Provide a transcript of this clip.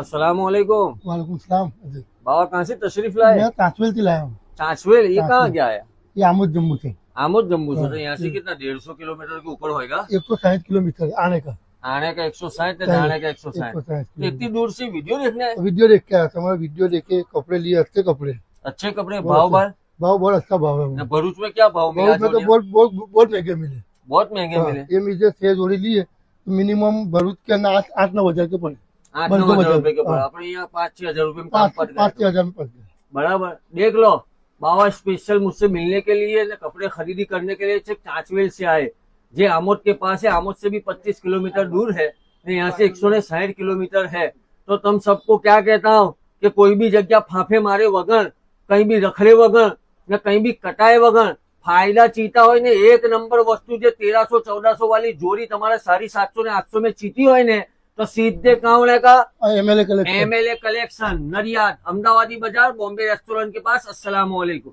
अस्सलामुअलैकुम। वालेकुम सलाम जी। बाबा कहाँ से तशरीफ लाए? मैं कांचवेल से लाया हूँ। चाचवेल, ये कहाँ कांचवेल। गया है? ये आमोद जम्मू से आमोद जम्मू से। तो हाँ, यहाँ से कितना 150 किलोमीटर के ऊपर होएगा? 160 किलोमीटर आने का। आने का 160 है, जाने का 160। 160 तो इतनी किलोमीटर। दूर से वीडियो देखने आए? वीडियो देख के आया था, हमारा वीडियो देख के कपड़े लिए, अच्छे कपड़े। अच्छे कपड़े, बहुत भाव अच्छे। भाव? भाव बहुत अच्छा भाव है वो। भरूच में क्या भाव मिला? बहुत में तो बहुत बहुत बहुत महंगे मिले। बहुत महंगे हाँ, मिले। ये मुझे 6 जोड़ी लिए तो मिनिमम भरूच के अंदर 8-9 हज़ार के पड़े। 8-9 हजार रुपए के ऊपर। हाँ, अपने यहाँ 5-6 हजार रुपए में काम पड़ 5-6 गया। हज़ार में पड़ गए। बराबर। देख लो, बाबा स्पेशल मुझसे मिलने के लिए, कपड़े खरीदी करने के लिए चाचवेल से आए। जे आमोद के पास है, आमोद से भी 25 किलोमीटर दूर है, यहाँ से 160 किलोमीटर है। तो तुम सबको क्या कहता हूँ कि कोई भी जगह फाफे मारे वगैर, कहीं भी रखड़े वगैर, या कहीं भी कटाए वगैर फायदा चीता हो ने एक नंबर वस्तु जो 1300-1400 वाली जोड़ी तुम्हारा 750 ने 800 में चीती हो ने, तो सीधे कहाँ का MLA collection. MLA collection, Nariyad, Ahmedabadi बाजार, बॉम्बे रेस्टोरेंट के पास। अस्सलाम वालेकुम।